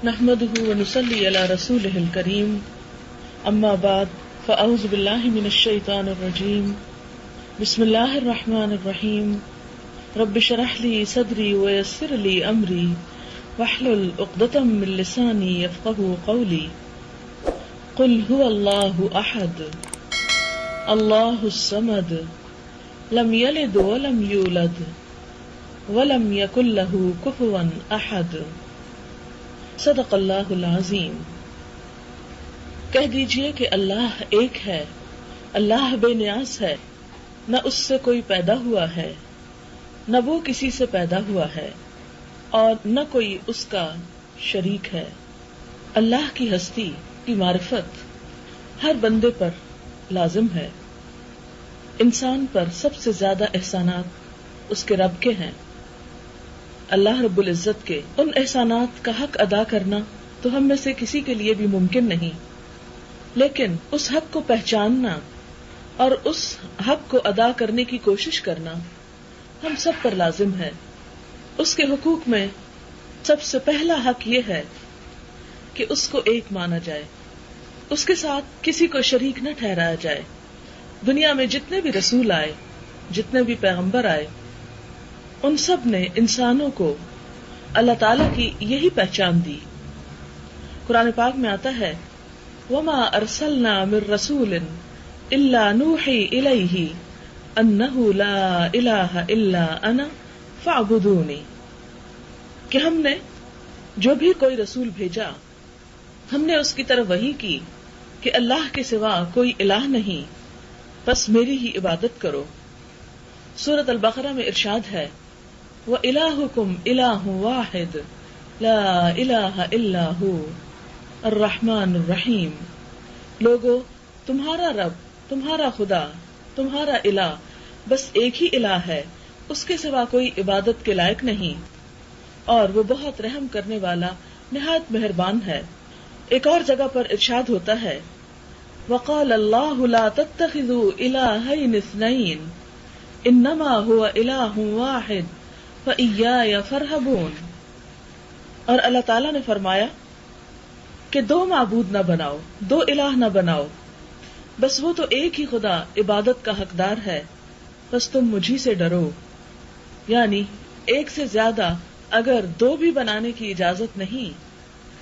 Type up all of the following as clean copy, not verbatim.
نحمده ونصلي على رسوله الكريم اما بعد فاعوذ بالله من الشيطان الرجيم بسم الله الرحمن الرحيم رب اشرح لي صدري ويسر لي امري واحلل عقدة من لساني يفقهوا قولي قل هو الله احد الله الصمد لم يلد ولم يولد ولم يكن له كفوا احد صدق اللہ العظیم۔ کہہ دیجئے کہ اللہ ایک ہے، اللہ بے نیاز ہے، نہ اس سے کوئی پیدا ہوا ہے، نہ وہ کسی سے پیدا ہوا ہے، اور نہ کوئی اس کا شریک ہے۔ اللہ کی ہستی کی معرفت ہر بندے پر لازم ہے۔ انسان پر سب سے زیادہ احسانات اس کے رب کے ہیں۔ اللہ رب العزت کے ان احسانات کا حق ادا کرنا تو ہم میں سے کسی کے لیے بھی ممکن نہیں، لیکن اس حق کو پہچاننا اور اس حق کو ادا کرنے کی کوشش کرنا ہم سب پر لازم ہے۔ اس کے حقوق میں سب سے پہلا حق یہ ہے کہ اس کو ایک مانا جائے، اس کے ساتھ کسی کو شریک نہ ٹھہرایا جائے۔ دنیا میں جتنے بھی رسول آئے، جتنے بھی پیغمبر آئے، ان سب نے انسانوں کو اللہ تعالیٰ کی یہی پہچان دی۔ قرآن پاک میں آتا ہے وَمَا أَرْسَلْنَا مِن رَّسُولٍ إِلَّا نُوحِي إِلَيْهِ أَنَّهُ لَا إِلَٰهَ إِلَّا أَنَا فَاعْبُدُونِي، کہ ہم نے جو بھی کوئی رسول بھیجا ہم نے اس کی طرف وحی کی کہ اللہ کے سوا کوئی الہ نہیں، بس میری ہی عبادت کرو۔ سورۃ البقرہ میں ارشاد ہے وَإِلَٰهُكُمْ إِلَٰهٌ وَاحِدٌ لَا إِلَٰهَ إِلَّا هُوَ الرحمن الرحیم۔ لوگو، تمہارا رب، تمہارا خدا، تمہارا الہ بس ایک ہی الہ ہے، اس کے سوا کوئی عبادت کے لائق نہیں، اور وہ بہت رحم کرنے والا، نہایت مہربان ہے۔ ایک اور جگہ پر ارشاد ہوتا ہے وَقَالَ اللَّهُ لَا تَتَّخِذُوا إِلَٰهَيْنِ اثْنَيْنِ انما هو الہ واحد فإیایا فارہبون۔ اور اللہ تعالیٰ نے فرمایا کہ دو معبود نہ بناؤ، دو الہ نہ بناؤ، بس وہ تو ایک ہی خدا عبادت کا حقدار ہے، بس تم مجھی سے ڈرو۔ یعنی ایک سے زیادہ اگر دو بھی بنانے کی اجازت نہیں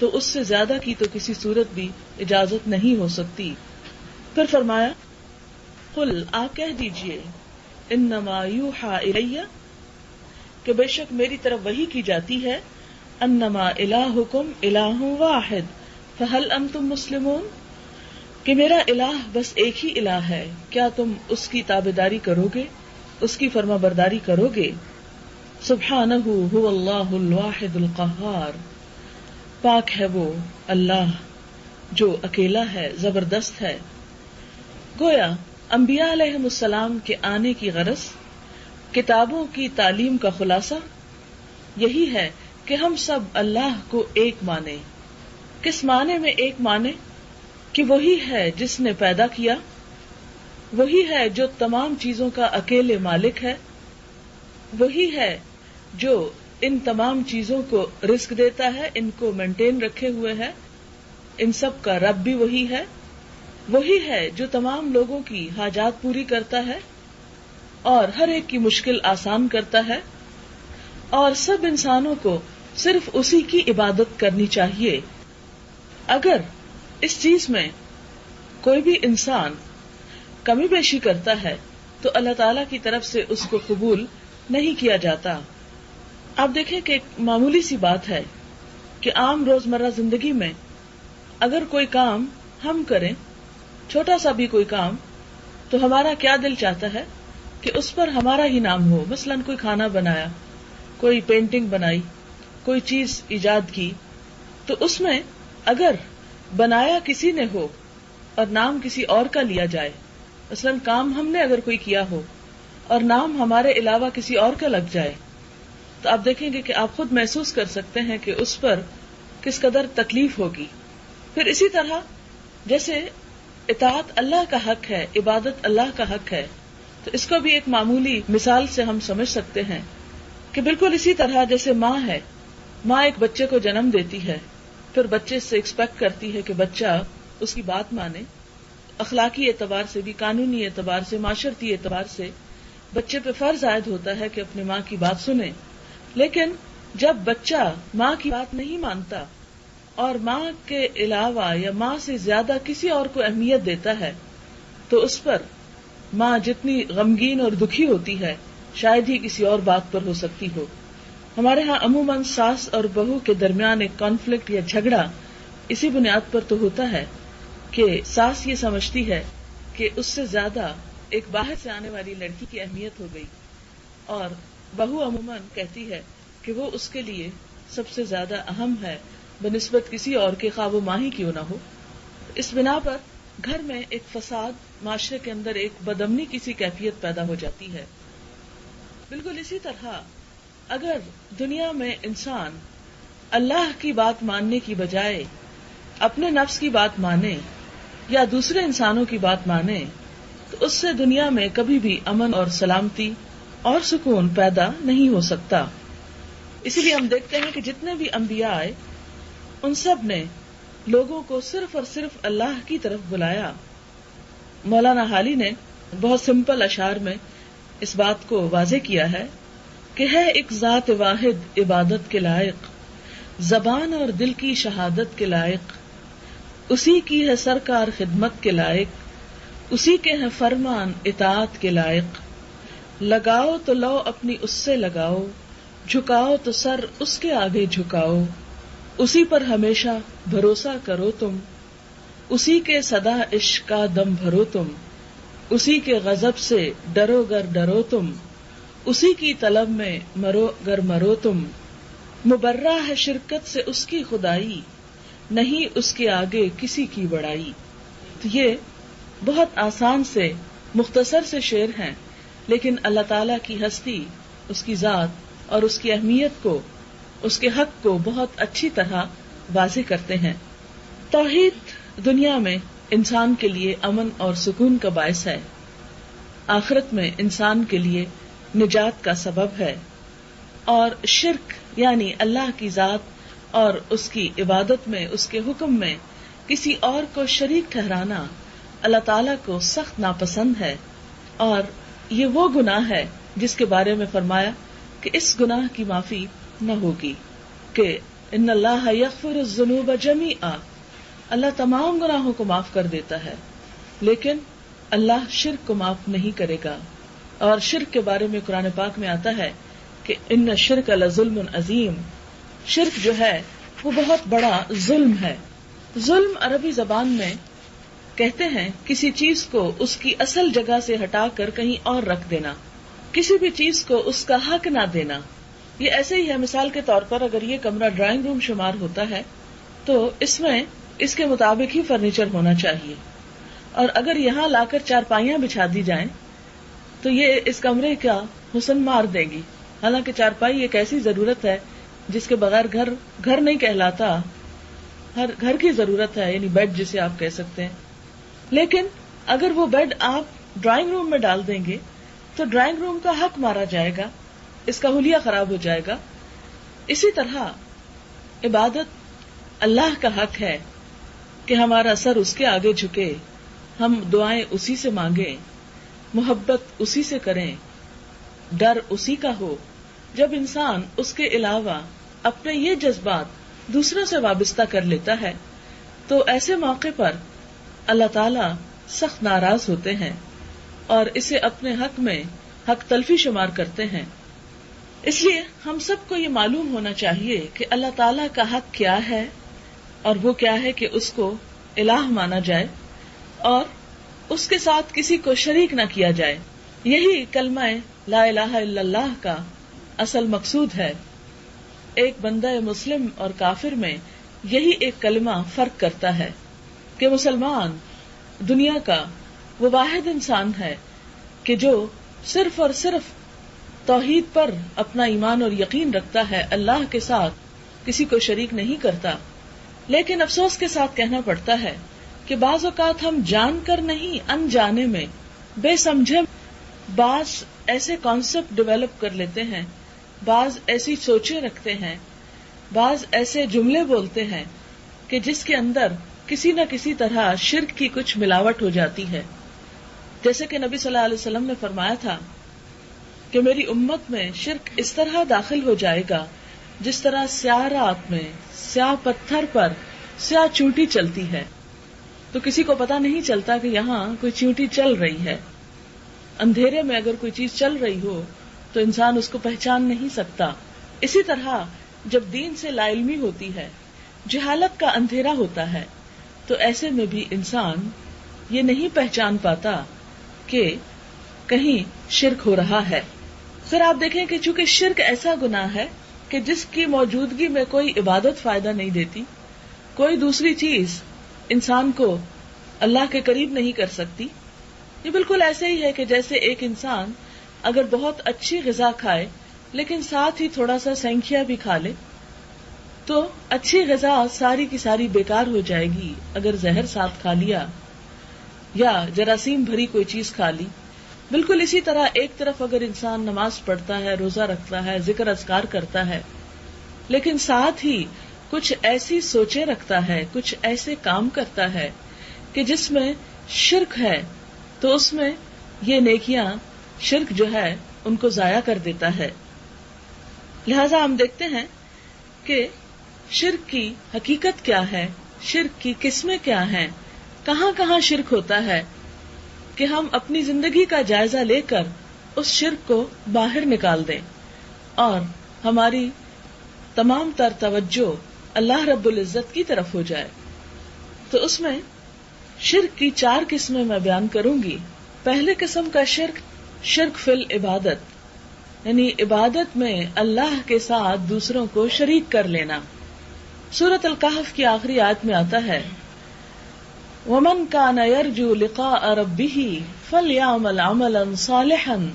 تو اس سے زیادہ کی تو کسی صورت بھی اجازت نہیں ہو سکتی۔ پھر فرمایا قل، آپ کہہ دیجئے انما یوحا الی، کہ بے شک میری طرف وحی کی جاتی ہے، انما الہکم الہ واحد فہل انتم مسلمون، کہ میرا الہ بس ایک ہی الہ ہے، کیا تم اس کی تابعداری کرو گے، اس کی فرما برداری کرو گے۔ سبحانہ هو اللہ الواحد القہار، پاک ہے وہ اللہ جو اکیلا ہے، زبردست ہے۔ گویا انبیاء علیہم السلام کے آنے کی غرض، کتابوں کی تعلیم کا خلاصہ یہی ہے کہ ہم سب اللہ کو ایک مانیں۔ کس معنی میں ایک مانیں؟ کہ وہی ہے جس نے پیدا کیا، وہی ہے جو تمام چیزوں کا اکیلے مالک ہے، وہی ہے جو ان تمام چیزوں کو رزق دیتا ہے، ان کو مینٹین رکھے ہوئے ہے، ان سب کا رب بھی وہی ہے، وہی ہے جو تمام لوگوں کی حاجات پوری کرتا ہے اور ہر ایک کی مشکل آسان کرتا ہے، اور سب انسانوں کو صرف اسی کی عبادت کرنی چاہیے۔ اگر اس چیز میں کوئی بھی انسان کمی بیشی کرتا ہے تو اللہ تعالی کی طرف سے اس کو قبول نہیں کیا جاتا۔ آپ دیکھیں کہ ایک معمولی سی بات ہے کہ عام روزمرہ زندگی میں اگر کوئی کام ہم کریں، چھوٹا سا بھی کوئی کام، تو ہمارا کیا دل چاہتا ہے کہ اس پر ہمارا ہی نام ہو۔ مثلاً کوئی کھانا بنایا، کوئی پینٹنگ بنائی، کوئی چیز ایجاد کی، تو اس میں اگر بنایا کسی نے ہو اور نام کسی اور کا لیا جائے، مثلاً کام ہم نے اگر کوئی کیا ہو اور نام ہمارے علاوہ کسی اور کا لگ جائے، تو آپ دیکھیں گے کہ آپ خود محسوس کر سکتے ہیں کہ اس پر کس قدر تکلیف ہوگی۔ پھر اسی طرح جیسے اطاعت اللہ کا حق ہے، عبادت اللہ کا حق ہے، تو اس کو بھی ایک معمولی مثال سے ہم سمجھ سکتے ہیں کہ بالکل اسی طرح جیسے ماں ہے، ماں ایک بچے کو جنم دیتی ہے پھر بچے سے ایکسپیکٹ کرتی ہے کہ بچہ اس کی بات مانے. اخلاقی اعتبار سے بھی، قانونی اعتبار سے، معاشرتی اعتبار سے بچے پہ فرض عائد ہوتا ہے کہ اپنی ماں کی بات سنے. لیکن جب بچہ ماں کی بات نہیں مانتا اور ماں کے علاوہ یا ماں سے زیادہ کسی اور کو اہمیت دیتا ہے تو اس پر ماں جتنی غمگین اور دکھی ہوتی ہے شاید ہی کسی اور بات پر ہو سکتی ہو. ہمارے ہاں عموماً ساس اور بہو کے درمیان ایک کانفلکٹ یا جھگڑا اسی بنیاد پر تو ہوتا ہے کہ ساس یہ سمجھتی ہے کہ اس سے زیادہ ایک باہر سے آنے والی لڑکی کی اہمیت ہو گئی، اور بہو عموماً کہتی ہے کہ وہ اس کے لیے سب سے زیادہ اہم ہے بنسبت کسی اور کے، خواہ وہ ماں ہی کیوں نہ ہو. اس بنا پر گھر میں ایک فساد، معاشرے کے اندر ایک بدامنی کی سی کیفیت پیدا ہو جاتی ہے. بالکل اسی طرح اگر دنیا میں انسان اللہ کی بات ماننے کی بجائے اپنے نفس کی بات مانے یا دوسرے انسانوں کی بات مانے تو اس سے دنیا میں کبھی بھی امن اور سلامتی اور سکون پیدا نہیں ہو سکتا. اسی لیے ہم دیکھتے ہیں کہ جتنے بھی انبیاء آئے ان سب نے لوگوں کو صرف اور صرف اللہ کی طرف بلایا. مولانا حالی نے بہت سمپل اشعار میں اس بات کو واضح کیا ہے کہ ہے ایک ذات واحد عبادت کے لائق، زبان اور دل کی شہادت کے لائق، اسی کی ہے سرکار خدمت کے لائق، اسی کے ہے فرمان اطاعت کے لائق. لگاؤ تو لو اپنی اس سے لگاؤ، جھکاؤ تو سر اس کے آگے جھکاؤ، اسی پر ہمیشہ بھروسہ کرو تم، اسی کے صدا عشق کا دم بھرو تم، اسی کے غضب سے ڈرو گر ڈرو تم، اسی کی طلب میں مرو گر مرو تم. مبرہ ہے شرکت سے اس کی خدائی، نہیں اس کے آگے کسی کی بڑائی. تو یہ بہت آسان سے مختصر سے شعر ہیں، لیکن اللہ تعالی کی ہستی، اس کی ذات اور اس کی اہمیت کو، اس کے حق کو بہت اچھی طرح واضح کرتے ہیں. توحید دنیا میں انسان کے لیے امن اور سکون کا باعث ہے، آخرت میں انسان کے لیے نجات کا سبب ہے، اور شرک یعنی اللہ کی ذات اور اس کی عبادت میں، اس کے حکم میں کسی اور کو شریک ٹھہرانا اللہ تعالیٰ کو سخت ناپسند ہے. اور یہ وہ گناہ ہے جس کے بارے میں فرمایا کہ اس گناہ کی معافی نہ ہوگی، کہ ان اللہ یغفر الذنوب جمیعا، اللہ تمام گناہوں کو معاف کر دیتا ہے لیکن اللہ شرک کو معاف نہیں کرے گا. اور شرک کے بارے میں قرآن پاک میں آتا ہے کہ ان الشرک لظلم عظیم، شرک جو ہے وہ بہت بڑا ظلم ہے. ظلم عربی زبان میں کہتے ہیں کسی چیز کو اس کی اصل جگہ سے ہٹا کر کہیں اور رکھ دینا، کسی بھی چیز کو اس کا حق نہ دینا. یہ ایسے ہی ہے، مثال کے طور پر اگر یہ کمرہ ڈرائنگ روم شمار ہوتا ہے تو اس میں اس کے مطابق ہی فرنیچر ہونا چاہیے، اور اگر یہاں لا کر چارپائیاں بچھا دی جائیں تو یہ اس کمرے کا حسن مار دیں گی. حالانکہ چارپائی ایک ایسی ضرورت ہے جس کے بغیر گھر نہیں کہلاتا، ہر گھر کی ضرورت ہے، یعنی بیڈ جسے آپ کہہ سکتے ہیں. لیکن اگر وہ بیڈ آپ ڈرائنگ روم میں ڈال دیں گے تو ڈرائنگ روم کا حق مارا جائے گا، اس کا حلیہ خراب ہو جائے گا. اسی طرح عبادت اللہ کا حق ہے کہ ہمارا سر اس کے آگے جھکے، ہم دعائیں اسی سے مانگیں، محبت اسی سے کریں، ڈر اسی کا ہو. جب انسان اس کے علاوہ اپنے یہ جذبات دوسروں سے وابستہ کر لیتا ہے تو ایسے موقع پر اللہ تعالی سخت ناراض ہوتے ہیں اور اسے اپنے حق میں حق تلفی شمار کرتے ہیں. اس لیے ہم سب کو یہ معلوم ہونا چاہیے کہ اللہ تعالی کا حق کیا ہے، اور وہ کیا ہے کہ اس کو الہ مانا جائے اور اس کے ساتھ کسی کو شریک نہ کیا جائے. یہی کلمہ لا الہ الا اللہ کا اصل مقصود ہے. ایک بندہ مسلم اور کافر میں یہی ایک کلمہ فرق کرتا ہے کہ مسلمان دنیا کا وہ واحد انسان ہے کہ جو صرف اور صرف توحید پر اپنا ایمان اور یقین رکھتا ہے، اللہ کے ساتھ کسی کو شریک نہیں کرتا. لیکن افسوس کے ساتھ کہنا پڑتا ہے کہ بعض اوقات ہم جان کر نہیں، انجانے میں بے سمجھے بعض ایسے کانسیپٹ ڈیولپ کر لیتے ہیں، بعض ایسی سوچیں رکھتے ہیں، بعض ایسے جملے بولتے ہیں کہ جس کے اندر کسی نہ کسی طرح شرک کی کچھ ملاوٹ ہو جاتی ہے. جیسے کہ نبی صلی اللہ علیہ وسلم نے فرمایا تھا کہ میری امت میں شرک اس طرح داخل ہو جائے گا جس طرح سیاہ رات میں سیاہ پتھر پر سیاہ چونٹی چلتی ہے تو کسی کو پتا نہیں چلتا کہ یہاں کوئی چونٹی چل رہی ہے. اندھیرے میں اگر کوئی چیز چل رہی ہو تو انسان اس کو پہچان نہیں سکتا. اسی طرح جب دین سے لا علمی ہوتی ہے، جہالت کا اندھیرا ہوتا ہے، تو ایسے میں بھی انسان یہ نہیں پہچان پاتا کہ کہیں شرک ہو رہا ہے. پھر آپ دیکھیں کہ چونکہ شرک ایسا گناہ ہے کہ جس کی موجودگی میں کوئی عبادت فائدہ نہیں دیتی، کوئی دوسری چیز انسان کو اللہ کے قریب نہیں کر سکتی. یہ بالکل ایسے ہی ہے کہ جیسے ایک انسان اگر بہت اچھی غذا کھائے لیکن ساتھ ہی تھوڑا سا سینکھیا بھی کھا لے تو اچھی غذا ساری کی ساری بیکار ہو جائے گی اگر زہر ساتھ کھا لیا یا جراثیم بھری کوئی چیز کھا لی. بالکل اسی طرح ایک طرف اگر انسان نماز پڑھتا ہے، روزہ رکھتا ہے، ذکر اذکار کرتا ہے، لیکن ساتھ ہی کچھ ایسی سوچیں رکھتا ہے، کچھ ایسے کام کرتا ہے کہ جس میں شرک ہے، تو اس میں یہ نیکیاں شرک جو ہے ان کو ضائع کر دیتا ہے. لہذا ہم دیکھتے ہیں کہ شرک کی حقیقت کیا ہے، شرک کی قسمیں کیا ہیں، کہاں کہاں شرک ہوتا ہے، کہ ہم اپنی زندگی کا جائزہ لے کر اس شرک کو باہر نکال دیں اور ہماری تمام تر توجہ اللہ رب العزت کی طرف ہو جائے. تو اس میں شرک کی 4 قسمیں میں بیان کروں گی. پہلے قسم کا شرک، شرک فی العبادت، یعنی عبادت میں اللہ کے ساتھ دوسروں کو شریک کر لینا. سورۃ الکہف کی آخری آیت میں آتا ہے وَمَنْ كَانَ يَرْجُو لِقَاءَ رَبِّهِ فَلْيَعْمَلْ عَمَلًا صَالِحًا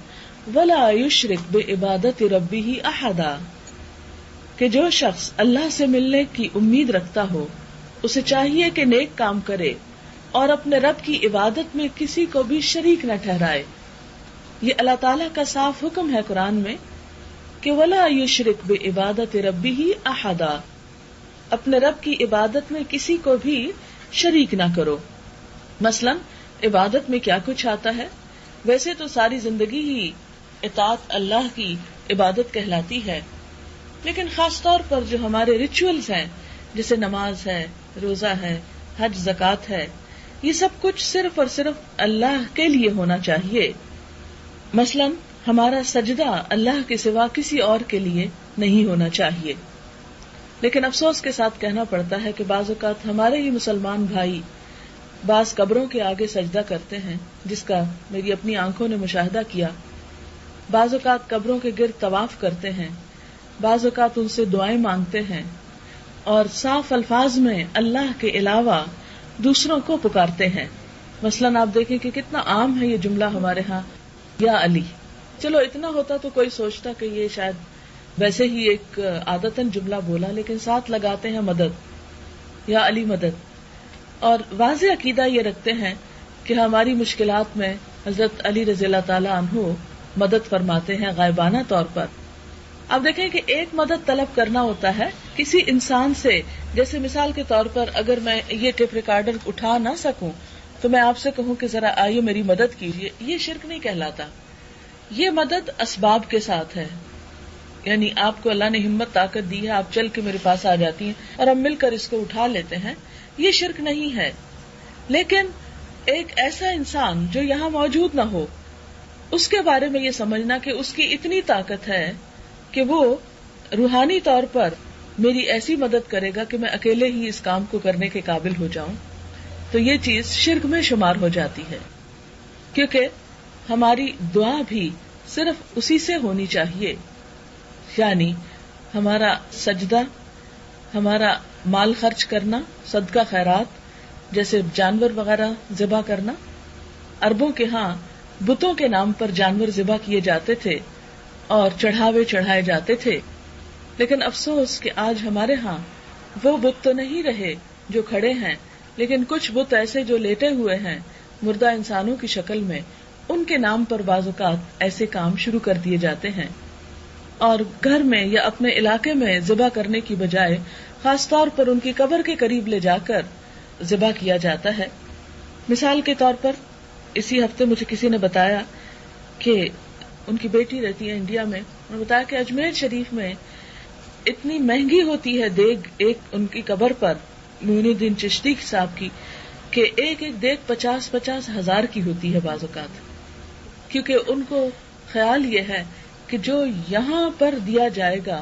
وَلَا يُشْرِكْ بِعِبَادَةِ رَبِّهِ أَحَدًا، کہ جو شخص اللہ سے ملنے کی امید رکھتا ہو اسے چاہیے کہ نیک کام کرے اور اپنے رب کی عبادت میں کسی کو بھی شریک نہ ٹھہرائے. یہ اللہ تعالیٰ کا صاف حکم ہے قرآن میں کہ وَلَا يُشْرِكْ بِعِبَادَةِ رَبِّهِ أَحَدًا، اپنے رب کی عبادت میں کسی کو بھی شریک نہ کرو. مثلا عبادت میں کیا کچھ آتا ہے؟ ویسے تو ساری زندگی ہی اطاعت اللہ کی عبادت کہلاتی ہے، لیکن خاص طور پر جو ہمارے ریچولز ہیں جیسے نماز ہے، روزہ ہے، حج، زکوٰۃ ہے، یہ سب کچھ صرف اور صرف اللہ کے لیے ہونا چاہیے. مثلا ہمارا سجدہ اللہ کے سوا کسی اور کے لیے نہیں ہونا چاہیے. لیکن افسوس کے ساتھ کہنا پڑتا ہے کہ بعض اوقات ہمارے ہی مسلمان بھائی بعض قبروں کے آگے سجدہ کرتے ہیں، جس کا میری اپنی آنکھوں نے مشاہدہ کیا. بعض اوقات قبروں کے گرد طواف کرتے ہیں، بعض اوقات ان سے دعائیں مانگتے ہیں اور صاف الفاظ میں اللہ کے علاوہ دوسروں کو پکارتے ہیں. مثلاً آپ دیکھیں کہ کتنا عام ہے یہ جملہ ہمارے ہاں، یا علی. چلو اتنا ہوتا تو کوئی سوچتا کہ یہ شاید ویسے ہی ایک عادتاً جملہ بولا، لیکن ساتھ لگاتے ہیں مدد، یا علی مدد. اور واضح عقیدہ یہ رکھتے ہیں کہ ہماری مشکلات میں حضرت علی رضی اللہ تعالی عنہ مدد فرماتے ہیں غائبانہ طور پر. اب دیکھیں کہ ایک مدد طلب کرنا ہوتا ہے کسی انسان سے، جیسے مثال کے طور پر اگر میں یہ ٹیپ ریکارڈر اٹھا نہ سکوں تو میں آپ سے کہوں کہ ذرا آئیے میری مدد کیجیے، یہ شرک نہیں کہلاتا. یہ مدد اسباب کے ساتھ ہے، یعنی آپ کو اللہ نے ہمت طاقت دی ہے، آپ چل کے میرے پاس آ جاتی ہیں اور ہم مل کر اس کو اٹھا لیتے ہیں، یہ شرک نہیں ہے. لیکن ایک ایسا انسان جو یہاں موجود نہ ہو، اس کے بارے میں یہ سمجھنا کہ اس کی اتنی طاقت ہے کہ وہ روحانی طور پر میری ایسی مدد کرے گا کہ میں اکیلے ہی اس کام کو کرنے کے قابل ہو جاؤں، تو یہ چیز شرک میں شمار ہو جاتی ہے. کیونکہ ہماری دعا بھی صرف اسی سے ہونی چاہیے، یعنی ہمارا سجدہ، ہمارا مال خرچ کرنا، صدقہ خیرات، جیسے جانور وغیرہ ذبح کرنا. عربوں کے ہاں بتوں کے نام پر جانور ذبح کیے جاتے تھے اور چڑھاوے چڑھائے جاتے تھے، لیکن افسوس کہ آج ہمارے ہاں وہ بت تو نہیں رہے جو کھڑے ہیں، لیکن کچھ بت ایسے جو لیٹے ہوئے ہیں مردہ انسانوں کی شکل میں، ان کے نام پر بعض اوقات ایسے کام شروع کر دیے جاتے ہیں. اور گھر میں یا اپنے علاقے میں ذبح کرنے کی بجائے خاص طور پر ان کی قبر کے قریب لے جا کر ذبح کیا جاتا ہے. مثال کے طور پر اسی ہفتے مجھے کسی نے بتایا کہ ان کی بیٹی رہتی ہے انڈیا میں. انہوں نے بتایا کہ اجمیر شریف میں اتنی مہنگی ہوتی ہے دیگ ایک ان کی قبر پر معین الدین چشتی صاحب کی کہ ایک ایک دیگ 50-50 ہزار کی ہوتی ہے بعض اوقات. کیونکہ ان کو خیال یہ ہے کہ جو یہاں پر دیا جائے گا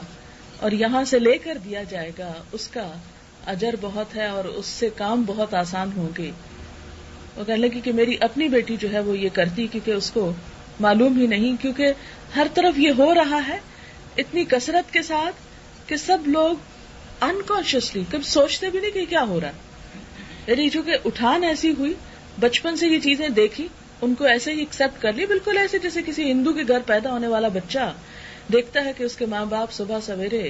اور یہاں سے لے کر دیا جائے گا اس کا اجر بہت ہے اور اس سے کام بہت آسان ہوں گے. وہ کہنے لگی کہ میری اپنی بیٹی جو ہے وہ یہ کرتی کیونکہ اس کو معلوم ہی نہیں, کیونکہ ہر طرف یہ ہو رہا ہے اتنی کثرت کے ساتھ کہ سب لوگ انکانشیسلی کبھی سوچتے بھی نہیں کہ کیا ہو رہا ہے. یعنی چونکہ اٹھان ایسی ہوئی, بچپن سے یہ چیزیں دیکھی, ان کو ایسے ہی ایکسپٹ کر لی, بالکل ایسے جیسے کسی ہندو کے گھر پیدا ہونے والا بچہ دیکھتا ہے کہ اس کے ماں باپ صبح سویرے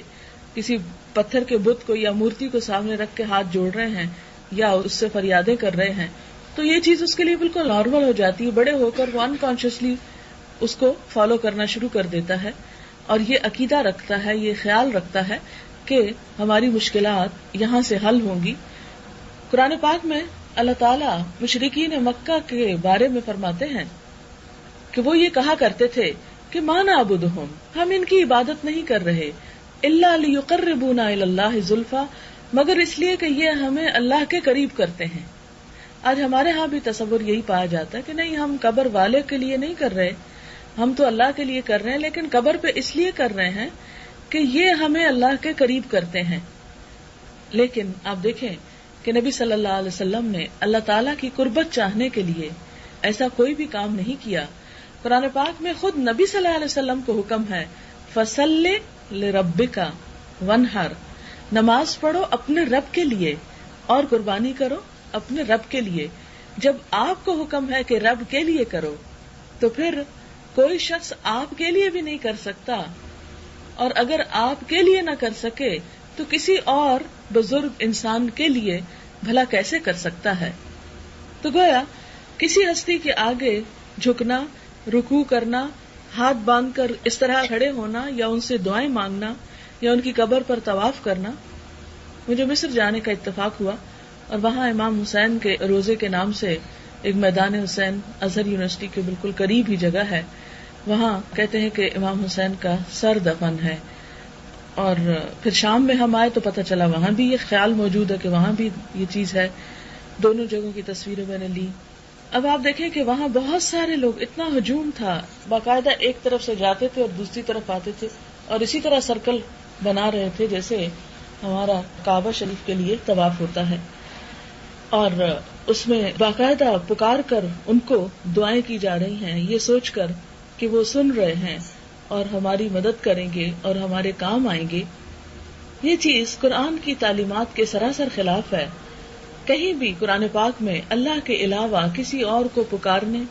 کسی پتھر کے بت کو یا مورتی کو سامنے رکھ کے ہاتھ جوڑ رہے ہیں یا اس سے فریادیں کر رہے ہیں, تو یہ چیز اس کے لیے بالکل نارمل ہو جاتی ہے. بڑے ہو کر وہ انکانشیسلی اس کو فالو کرنا شروع کر دیتا ہے اور یہ عقیدہ رکھتا ہے, یہ خیال رکھتا ہے کہ ہماری مشکلات یہاں سے حل ہوں گی. قرآن پاک میں اللہ تعالیٰ مشرکین مکہ کے بارے میں فرماتے ہیں کہ وہ یہ کہا کرتے تھے کہ ما نعبدہم, ہم ان کی عبادت نہیں کر رہے, الا لیقربونا الی اللہ زلفی, مگر اس لیے کہ یہ ہمیں اللہ کے قریب کرتے ہیں. آج ہمارے ہاں بھی تصور یہی پایا جاتا ہے کہ نہیں, ہم قبر والے کے لیے نہیں کر رہے, ہم تو اللہ کے لیے کر رہے ہیں, لیکن قبر پہ اس لیے کر رہے ہیں کہ یہ ہمیں اللہ کے قریب کرتے ہیں. لیکن آپ دیکھیں کہ نبی صلی اللہ علیہ وسلم نے اللہ تعالیٰ کی قربت چاہنے کے لیے ایسا کوئی بھی کام نہیں کیا. قرآن پاک میں خود نبی صلی اللہ علیہ وسلم کو حکم ہے فَصَلِّ لِرَبِّكَ وَانْحَرْ, نماز پڑھو اپنے رب کے لیے اور قربانی کرو اپنے رب کے لیے. جب آپ کو حکم ہے کہ رب کے لیے کرو تو پھر کوئی شخص آپ کے لیے بھی نہیں کر سکتا, اور اگر آپ کے لیے نہ کر سکے تو کسی اور بزرگ انسان کے لیے بھلا کیسے کر سکتا ہے. تو گویا کسی ہستی کے آگے جھکنا, رکوع کرنا, ہاتھ باندھ کر اس طرح کھڑے ہونا یا ان سے دعائیں مانگنا یا ان کی قبر پر طواف کرنا. مجھے مصر جانے کا اتفاق ہوا اور وہاں امام حسین کے روزے کے نام سے ایک میدان حسین ازہر یونیورسٹی کے بالکل قریب ہی جگہ ہے, وہاں کہتے ہیں کہ امام حسین کا سر دفن ہے. اور پھر شام میں ہم آئے تو پتہ چلا وہاں بھی یہ خیال موجود ہے کہ وہاں بھی یہ چیز ہے. دونوں جگہوں کی تصویریں میں نے لی. اب آپ دیکھیں کہ وہاں بہت سارے لوگ, اتنا ہجوم تھا, باقاعدہ ایک طرف سے جاتے تھے اور دوسری طرف آتے تھے اور اسی طرح سرکل بنا رہے تھے جیسے ہمارا کعبہ شریف کے لیے طواف ہوتا ہے. اور اس میں باقاعدہ پکار کر ان کو دعائیں کی جا رہی ہیں, یہ سوچ کر کہ وہ سن رہے ہیں اور ہماری مدد کریں گے اور ہمارے کام آئیں گے. یہ چیز قرآن کی تعلیمات کے سراسر خلاف ہے. کہیں بھی قرآن پاک میں اللہ کے علاوہ کسی اور کو پکارنے,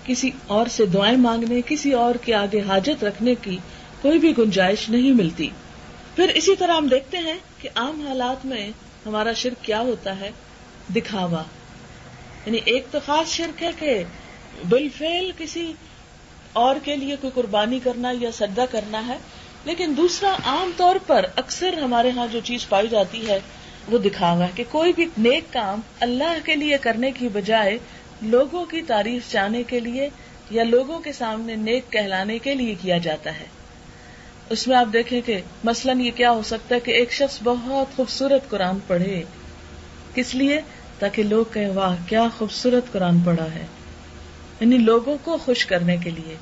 کسی اور سے دعائیں مانگنے, کسی اور کے آگے حاجت رکھنے کی کوئی بھی گنجائش نہیں ملتی. پھر اسی طرح ہم دیکھتے ہیں کہ عام حالات میں ہمارا شرک کیا ہوتا ہے, دکھاوا. یعنی ایک تو خاص شرک ہے کہ بالفعل کسی اور کے لیے کوئی قربانی کرنا یا سجدہ کرنا ہے, لیکن دوسرا عام طور پر اکثر ہمارے ہاں جو چیز پائی جاتی ہے وہ دکھاوا ہے کہ کوئی بھی نیک کام اللہ کے لیے کرنے کی بجائے لوگوں کی تعریف چاہنے کے لیے یا لوگوں کے سامنے نیک کہلانے کے لیے کیا جاتا ہے. اس میں آپ دیکھیں کہ مثلاً یہ کیا ہو سکتا ہے کہ ایک شخص بہت خوبصورت قرآن پڑھے, کس لیے؟ تاکہ لوگ کہیں واہ کیا خوبصورت قرآن پڑھا ہے, یعنی لوگوں کو خوش کرنے کے لیے.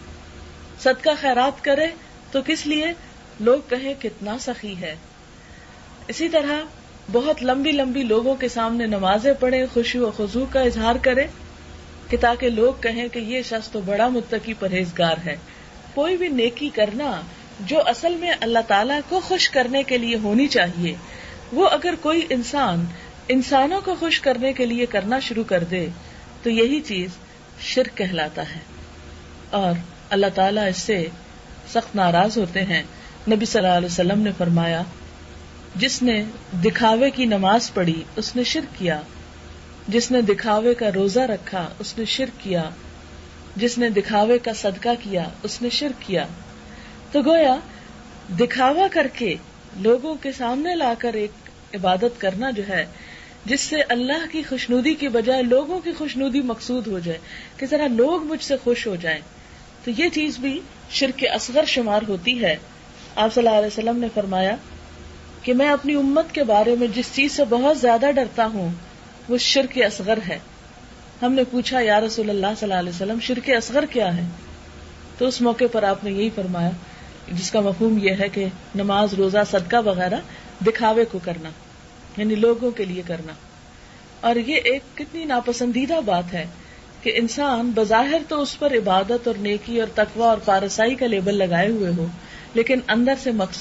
صدقہ خیرات کرے تو کس لیے؟ لوگ کہیں کتنا سخی ہے. اسی طرح بہت لمبی لمبی لوگوں کے سامنے نمازیں پڑھے, خوشی و خضوع کا اظہار کرے کہ تاکہ لوگ کہیں کہ یہ شخص تو بڑا متقی پرہیزگار ہے. کوئی بھی نیکی کرنا جو اصل میں اللہ تعالیٰ کو خوش کرنے کے لیے ہونی چاہیے, وہ اگر کوئی انسان انسانوں کو خوش کرنے کے لیے کرنا شروع کر دے تو یہی چیز شرک کہلاتا ہے اور اللہ تعالیٰ اس سے سخت ناراض ہوتے ہیں. نبی صلی اللہ علیہ وسلم نے فرمایا جس نے دکھاوے کی نماز پڑھی اس نے شرک کیا, جس نے دکھاوے کا روزہ رکھا اس نے شرک کیا, جس نے دکھاوے کا صدقہ کیا اس نے شرک کیا. تو گویا دکھاوا کر کے لوگوں کے سامنے لا کر ایک عبادت کرنا جو ہے جس سے اللہ کی خوشنودی کی بجائے لوگوں کی خوشنودی مقصود ہو جائے کہ ذرا لوگ مجھ سے خوش ہو جائیں، تو یہ چیز بھی شرک اصغر شمار ہوتی ہے. آپ صلی اللہ علیہ وسلم نے فرمایا کہ میں اپنی امت کے بارے میں جس چیز سے بہت زیادہ ڈرتا ہوں وہ شرک اصغر ہے. ہم نے پوچھا یا رسول اللہ صلی اللہ علیہ وسلم شرک اصغر کیا ہے؟ تو اس موقع پر آپ نے یہی فرمایا جس کا مفہوم یہ ہے کہ نماز، روزہ، صدقہ وغیرہ دکھاوے کو کرنا، یعنی لوگوں کے لیے کرنا. اور یہ ایک کتنی ناپسندیدہ بات ہے کہ انسان بظاہر تو اس پر عبادت اور نیکی اور تقوی اور پارسائی کا لیبل لگائے ہوئے ہو، لیکن اندر سے مقصد